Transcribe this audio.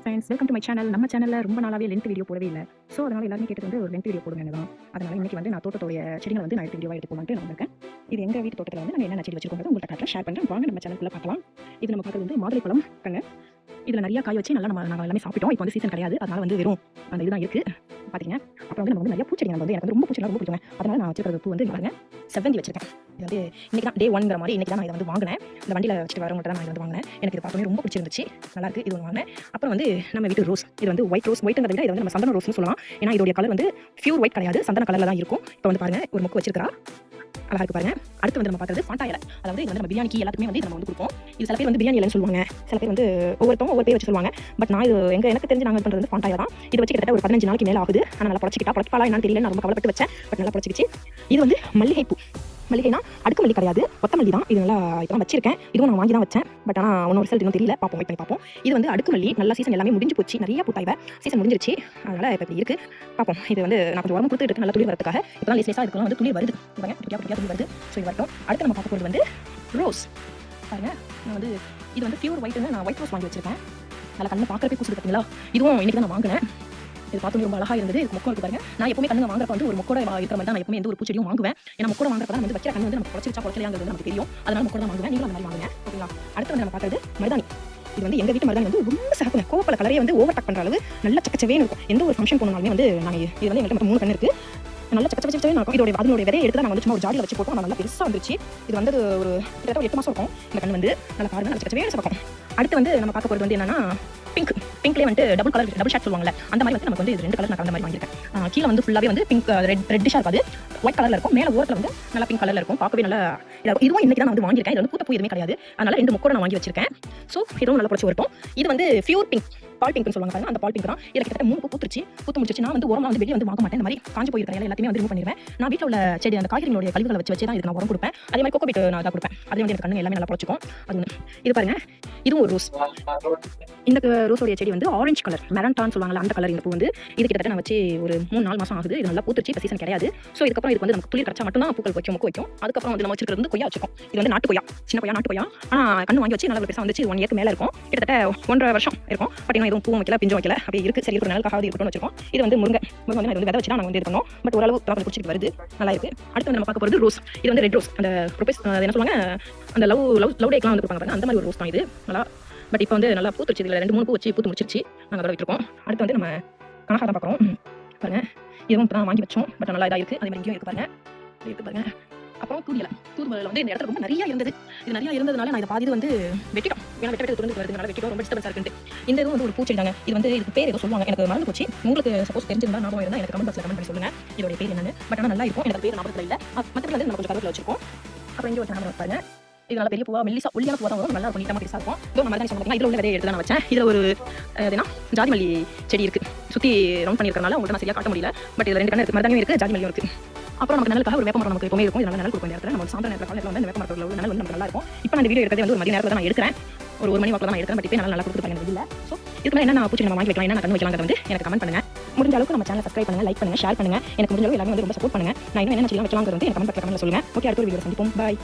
Friends, welcome to my channel. நம்ம சேனல்ல ரொம்ப நாளாவே லென்த் வீடியோ போடவே இல்ல. ஸோ அதனால எல்லாருமே கேட்டது வந்து ஒரு லென்த் வீடியோ போடுங்க தான். அதனால இன்னைக்கு வந்து நான் தோட்டத்தோடைய செடிகளை வந்து நான் எடுத்து வீடியோவா எடுத்து போடலான்ட்டு நான் வந்திருக்கேன். இது எங்க வீட்டு தோட்டத்தில் வந்து நாங்கள் என்ன செடி வச்சிருக்கோம் உங்கள்கிட்ட காட்டுறேன், ஷேர் பண்ணுறேன். வாங்க நம்ம சேனலுக்குள்ள பார்க்கலாம். இது நம்ம பார்க்கறது வந்து மாதுளைப்பழம் கண்ணு. இதில் நிறைய காய் வச்சு நல்லா நாங்கள் எல்லாமே சாப்பிட்டோம். இப்போ வந்து சீசன் கிடையாது, அதனால வந்து வெறும் அந்த இதுதான் இருக்கு பார்த்தீங்க. அப்புறம் வந்து நம்ம வந்து நிறைய பூச்செடி வந்து எனக்கு வந்து ரொம்ப பூச்செடி ரொம்ப பிடிக்குங்க. அதனால நான் வச்சிருக்கிற பூ வந்து பாருங்க செவ்வந்தி வச்சிருக்கேன். இது வந்து இன்னைக்கு தான் டே 1ங்கிற மாதிரி இன்னைக்கு தான் நான் இதை வந்து வாங்கினேன். இந்த வண்டியில் வச்சுட்டு வரவங்க தான் நான் இதை வந்து வாங்கினேன். எனக்கு இது பார்க்கவே ரொம்ப பிடிச்சிருந்துச்சு, நல்லா இருக்கு. இது ஒன்று வாங்கினேன். அப்புறம் வந்து நம்ம வீட்டு ரோஸ், இது வந்து ஒயிட் ரோஸ். ஒயிட்ங்கிறத விட இது வந்து நம்ம சந்தன ரோஸ்னு சொல்லலாம். ஏன்னா இதோட கலர் வந்து பியூர் ஒயிட் கிடையாது, சந்தன கலர்ல தான் இருக்கும். இப்போ வந்து பாருங்க ஒரு மொக்கு வச்சிருக்கா, அழகா இருக்கு பாருங்க. அடுத்து வந்து நம்ம பார்க்கறது ஃபாண்டா இலை. அதாவது இது வந்து நம்ம பிரியாணிக்கு எல்லாத்துக்குமே வந்து நம்ம வந்து கொடுப்போம். இது சில பேர் வந்து பிரியாணி இலைன்னு சொல்லுவாங்க, சில பேர் வந்து ஒவ்வொருத்தவங்க ஒவ்வொரு பேர் வச்சு சொல்லுவாங்க. பட் நான் இது எனக்கு தெரிஞ்சு நாங்கள் பண்ணுறது ஃபாண்டா இலை தான். இது வச்சு கிட்டத்தட்ட ஒரு 15 நாளைக்கு மேலே ஆகுது. ஆனால் நல்லா பொழைச்சிக்கிட்டா, பொழைப்பாளா என்னன்னு தெரியல, நான் ரொம்ப கவலைப்பட்டு வச்சேன். பட் நல்லா பொழைச்சிக்கிச்சு. இது வந்து மல்லிகைப்பூ. மல்லிகைனா அடுக்கு மல்லி கிடையாது, ஒத்த மல்லி தான். இது நல்லா இப்போ வச்சிருக்கேன். இதுவும் நான் வாங்கி தான் வச்சேன். பட் ஆனால் ஒன்றும் ரிசல்ட் இன்னும் தெரியல, பார்ப்போம், வெயிட் பண்ணி பார்ப்போம். இது வந்து அடுக்கு மல்லி. நல்லா சீசன் எல்லாமே முடிஞ்சு போச்சு, நிறைய பூத்தாய்வை சீசன் முடிஞ்சிருச்சு. அதனால இப்போ இப்படி இருக்கு, பார்ப்போம். இது வந்து நான் கொஞ்சம் உரம் கொடுத்து எடுத்து நல்லா துளி வரதுக்காக இப்போ தான் லேசாக இருக்கலாம் வந்து துளி வருது. பாருங்க துளி வருது. ஸோ இது வரட்டும். அடுத்து நம்ம பார்க்க போகிறது வந்து ரோஸ். பாருங்க நான் வந்து இது வந்து பியூர் ஒயிட்னு நான் ஒயிட் ரோஸ் வாங்கி வச்சிருக்கேன். நல்லா கண்ணு பார்க்கறப்பே பூசுது பார்த்தீங்களா. இதுவும் இன்னைக்கு தான் நான் வாங்கினேன். இது பார்த்து ரொம்ப அழகா இருந்தது. இது மொக்கம் இருக்கு பாருங்க. நான் எப்பவுமே கண்ணுங்க வாங்குறப்ப வந்து ஒரு மொக்கோட இருக்கிற மாதிரி தான் நான் எப்பவுமே எந்த ஒரு பூச்செடியும் வாங்குவேன். ஏன்னா மொக்கோட வாங்குறப்ப தான் வந்து வைக்கிற கண்ணு வந்து நமக்கு குறைச்சிருச்சா குறைக்கலையாங்கிறது நமக்கு தெரியும். அதனால மொக்கோட வாங்குவேன். நீங்களும் அந்த மாதிரி வாங்குங்க, ஓகேங்களா. அடுத்து வந்து நம்ம பார்க்கறது மருதாணி. இது வந்து எங்க வீட்டு மருதாணி வந்து ரொம்ப சிறப்புங்க. கோவப்பழ கலரே வந்து ஓவர் டக் பண்ற அளவு நல்ல சக்கச்சவேன்னு இருக்கும். எந்த ஒரு ஃபங்க்ஷன் போனாலுமே வந்து நாங்கள் இது வந்து எங்கள்கிட்ட 3 கண்ணு இருக்கு, நல்ல சக்கச்சவே இருக்கும். இதோட அதனுடைய விதையை எடுத்து நாங்கள் வந்து சும்மா ஒரு ஜாடியில் வச்சு போட்டோம். நல்லா பெருசாக வந்துருச்சு. இது வந்து ஒரு கிட்டத்தட்ட ஒரு 8 மாதம் இருக்கும். இந்த கண்ணு வந்து நல்லா பாருங்க, நல்ல சக்கச்சவே இருக்கும். அடுத்து வந்து நம்ம பார்க்க போகிறது வந்து என்னன்னா பிங்க்லேயே வந்து டபுள் ஷேட் சொல்லுவாங்கல்ல, அந்த மாதிரி வந்து நமக்கு வந்து இது 2 கலர் நான் கலந்த மாதிரி வாங்கியிருக்கேன். கீழே வந்து ஃபுல்லாகவே வந்து பிங்க் ரெட்டிஷாக இருக்காது, ஒயிட் கலரில் இருக்கும். மேலே ஓரத்தில் வந்து நல்லா பிங்க் கலரில் இருக்கும். பார்க்கவே நல்லா இதாக. இதுவும் இன்னைக்கு தான் நான் வந்து வாங்கியிருக்கேன். இது வந்து பூத்த பூ எதுவுமே கிடையாது, அதனால 2 மொக்கோட நான் வாங்கி வச்சிருக்கேன். ஸோ இதுவும் நல்லா பிடிச்சி வரட்டும். இது வந்து பியூர் பிங்க், பால் பிங்க்னு சொல்லுவாங்க பாருங்க, அந்த பால் பிங்க் தான். இதில் கிட்டத்தட்ட 3 பூ பூத்து முடிச்சிருச்சு. நான் வந்து உரமாக வந்து வெளியே வந்து வாங்க மாட்டேன். இந்த மாதிரி காஞ்சி போயிருக்கிற எல்லாத்தையுமே வந்து ரிமூவ் பண்ணிடுவேன். நான் வீட்டில் உள்ள செடி அந்த காய்கறிகளுடைய கழிவுகளை வச்சு தான் இதுக்கு நான் உரம் கொடுப்பேன். அதே மாதிரி கோகோ பீட் நான் இதாக கொடுப்பேன். அதே வந்து எனக்கு கண்ணு எல்லாமே நல்லா பிடிச்சிக்கும். அது ஒன்று. இது பாருங்க, இதுவும் ஒரு ரோஸ். இந்த ரோஸோடைய செடி வந்து ஆரஞ்சு கலர், மெரண்டான்னு சொல்லுவாங்கல்ல, அந்த கலர். இந்த பூ வந்து இது கிட்டத்தட்ட நான் வச்சு ஒரு 3-4 மாதம் ஆகுது. இது நல்லா பூத்துருச்சு. இப்போ சீசன் கிடையாது. ஸோ இதுக்கப்புறம் இதுக்கு வந்து நமக்கு துளிர் கிடச்சா மட்டும் தான் பூக்கள் வைக்கும், மொக்கு வைக்கும். அதுக்கப்புறம் வந்து நம்ம வச்சிருக்கிறது வந்து கொய்யா வச்சிருக்கோம். இது வந்து நாட்டு கொய்யா, சின்ன கொய்யா, நாட்டு கொய்யா. ஆனால் கண்ணு வாங்கி வச்சு நல்லா பெருசாக வந்துச்சு. 1 இயர்க்கு மேலே இருக்கும், கிட்டத்தட்ட 1.5 வருஷம் இருக்கும். பட் இன்னும் எதுவும் பூ வைக்கல, பிஞ்சு வைக்கல, அப்படியே இருக்கு. சரி, ஒரு நாளுக்காக இருக்கட்டும் வச்சிருக்கோம். இது வந்து முருங்கை வந்து நான் வந்து விதை வச்சு நான் வந்து இது பண்ணோம். பட் ஓரளவு ப்ராப்பர் பிடிச்சிட்டு வருது, நல்லா இருக்கு. அடுத்து வந்து நம்ம பார்க்க போகிறது ரோஸ். இது வந்து ரெட் ரோஸ். அந்த ப்ரொபைஸ் என்ன சொல்லுவாங்க, அந்த லவ் டேக்கெலாம் வந்து கொடுப்பாங்க, அந்த மாதிரி ஒரு ரோஸ் தான் இது. நல்லா பட் இப்போ வந்து நல்லா பூத்துருச்சு. இதில் 2-3 பூ வச்சு பூத்து முடிச்சிருச்சு. நாங்கள் அதோட விட்டுருக்கோம். அடுத்து வந்து நம்ம கனகா தான் பார்க்குறோம். பாருங்க, இதுவும் இப்போ தான் வாங்கி வச்சோம். பட் நல்லா இதாக இருக்குது. அதே மாதிரி இங்கேயும் இருக்குது பாருங்க, இருக்குது பாருங்க. அப்புறம் தூதுவளை வந்து இந்த இடத்துல ரொம்ப நிறைய இருந்தது. இது நிறைய இருந்ததுனால நான் இதை பாதி வந்து வெட்டிட்டோம். ஏன்னா வெட்ட துறந்து வருதுனால வெட்டிட்டோம். ரொம்ப டிஸ்டர்பன்ஸாக இருக்குன்ட்டு. இந்த இது வந்து ஒரு பூச்செடி தாங்க. இது வந்து இதுக்கு பேர் ஏதோ சொல்லுவாங்க, எனக்கு மறந்து போச்சு. உங்களுக்கு சப்போஸ் தெரிஞ்சிருந்தா ஞாபகம் இருந்தால் எனக்கு கமெண்ட் பாக்ஸில் கமெண்ட் பண்ணி சொல்லுங்க இதோட பேர் என்னன்னு. பட் ஆனால் நல்லா இருக்கும். எனக்கு பேர் ஞாபகத்தில் இல்லை. மற்றபடி வந்து நம்ம கொஞ்சம் கருத்தில் வச்சிருக்கோம். அப்புறம் இங்கே ஒரு ஞாபகம் பாருங்க, இது நல்லா பெரிய பூவா மெல்லிசா ஒல்லியான பூவா தான் வரும். நல்லா இருக்கும், நீட்டமாக பெருசாக இருக்கும். இதோ நம்ம தான் சொல்லுவாங்க. இதில் உள்ள விதையை எடுத்து தான் நான் வச்சேன். இதில் ஒரு ஜாதி மல்லி செடி இருக்குது. சுற்றி ரவுண்ட் பண்ணியிருக்கனால உங்களுக்கு நான் சரியாக காட்ட முடியல. பட் இதில் 2 கண்ணு இருக்குது, மருதாணியும் இருக்குது, ஜாதி மல்லியும் இருக்குது. அப்புறம் நமக்கு நிழலுக்காக ஒரு வேப்ப மரம் நமக்கு எப்பவுமே இருக்கும். இதனால நிழல் கொடுக்கும். இந்த இடத்துல நம்ம சாயந்தர நேரத்தில் காலையில் வந்து அந்த வேப்ப மரத்தில் உள்ள நிழல் வந்து நமக்கு நல்லா இருக்கும். இப்போ நான் இந்த வீடியோ எடுக்கிறதே வந்து ஒரு மதிய நேரத்தில் நான் எடுக்கிறேன். ஒரு 1 மணி வாக்கில் தான் நான் எடுக்கிறேன். பட் இப்போ நல்லா கொடுத்து பாருங்க இல்லை. ஸோ இதுக்கு மேலே என்ன பூச்சி நம்ம வாங்கி வைக்கலாம், என்ன கண்ணு வைக்கலாங்கிறது வந்து எனக்கு கமெண்ட் பண்ணுங்க. முடிஞ்ச அளவுக்கு நம்ம சேனலை சப்ஸ்கிரைப் பண்ணுங்க, லைக் பண்ணுங்க, ஷேர் பண்ணுங்க. எனக்கு முடிஞ்ச அளவுக்கு எல்லாமே வந்து ரொம்ப சப்போர்ட் பண்ணுங்க. நான் இன்னும் என்ன செய்யலாம் வைக்கலாங்கிறது வந்து எனக்கு கமெண்ட் பாக்ஸில் சொல்லுங்க. ஓகே, அடுத்த ஒரு வீடியோ சந்திப்போம். பாய்.